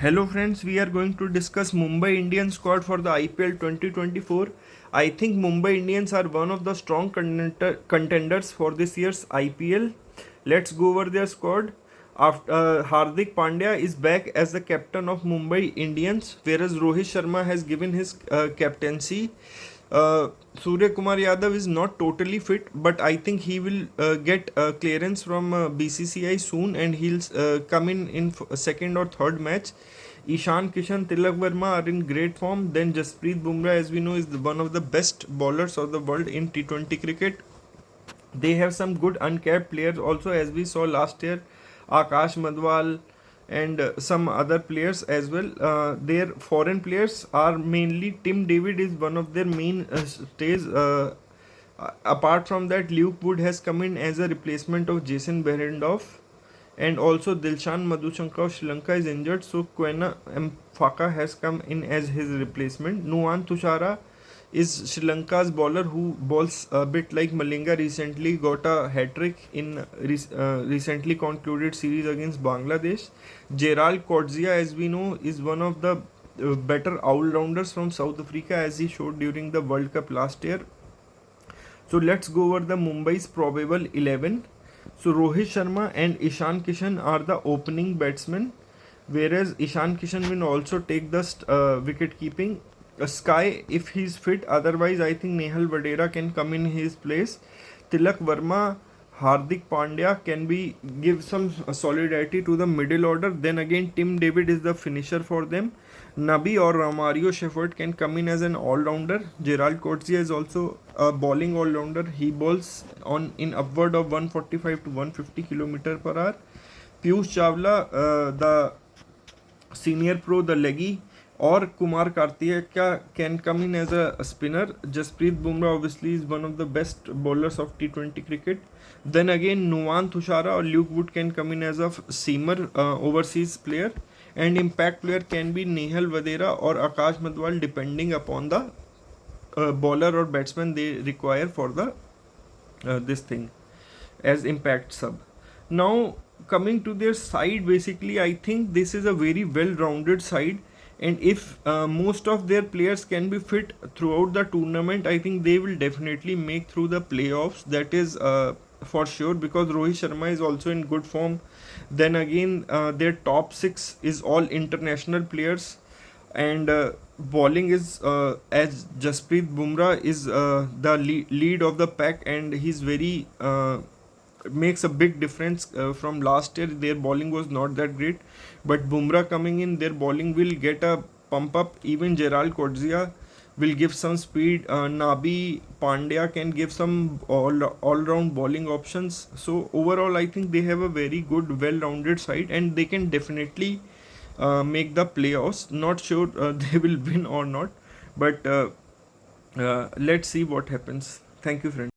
Hello friends, we are going to discuss Mumbai Indians squad for the IPL 2024. I think Mumbai Indians are one of the strong contenders for this year's IPL. Let's go over their squad. After Hardik Pandya is back as the captain of Mumbai Indians, whereas Rohit Sharma has given his captaincy. Surya Kumar Yadav is not totally fit, but I think he will get clearance from BCCI soon, and he'll come in second or third match. Ishan Kishan, Tilak Verma are in great form. Then Jasprit Bumrah, as we know, is one of the best bowlers of the world in T20 cricket. They have some good uncapped players also, as we saw last year. Akash Madwal and some other players as well. Their foreign players are mainly Tim David is one of their main stays. Apart from that, Luke Wood has come in as a replacement of Jason Behrendorff, and also Dilshan Madhusankar of Sri Lanka is injured, so Quena Mfaka has come in as his replacement. Nuwan Thushara is Sri Lanka's bowler who bowls a bit like Malinga. Recently got a hat-trick in recently concluded series against Bangladesh. Gerald Coetzee, as we know, is one of the better all-rounders from South Africa, as he showed during the World Cup last year. So let's go over the Mumbai's probable 11. So Rohit Sharma and Ishan Kishan are the opening batsmen, whereas Ishan Kishan will also take the wicket keeping. Sky if he's fit, otherwise I think Nehal Vadera can come in his place. Tilak Verma, Hardik Pandya can be give some solidarity to the middle order. Then again, Tim David is the finisher for them. Nabi or Mario Shepherd can come in as an all-rounder. Gerald Coetzee is also a bowling all-rounder. He bowls on in upward of 145 to 150 km/h. Piyush Chawla, the senior pro, the leggy, or Kumar Karthikeya can come in as a spinner. Jasprit Bumrah obviously is one of the best bowlers of T20 cricket. Then again, Nuwan Thushara or Luke Wood can come in as a seamer, overseas player, and impact player can be Nehal Vadera or Akash Madwal, depending upon the bowler or batsman they require for the this thing as impact sub. Now coming to their side, basically I think this is a very well-rounded side, and if most of their players can be fit throughout the tournament, I think they will definitely make through the playoffs. That is for sure, because Rohit Sharma is also in good form. Then again, their top 6 is all international players, and bowling is as Jasprit Bumrah is the lead of the pack, and he's very makes a big difference. From last year their bowling was not that great, but Bumrah coming in, their bowling will get a pump up. Even Gerald Coetzee will give some speed. Nabi Pandya can give some all-round bowling options. So overall I think they have a very good well-rounded side, and they can definitely make the playoffs. Not sure they will win or not, but let's see what happens. Thank you, friends.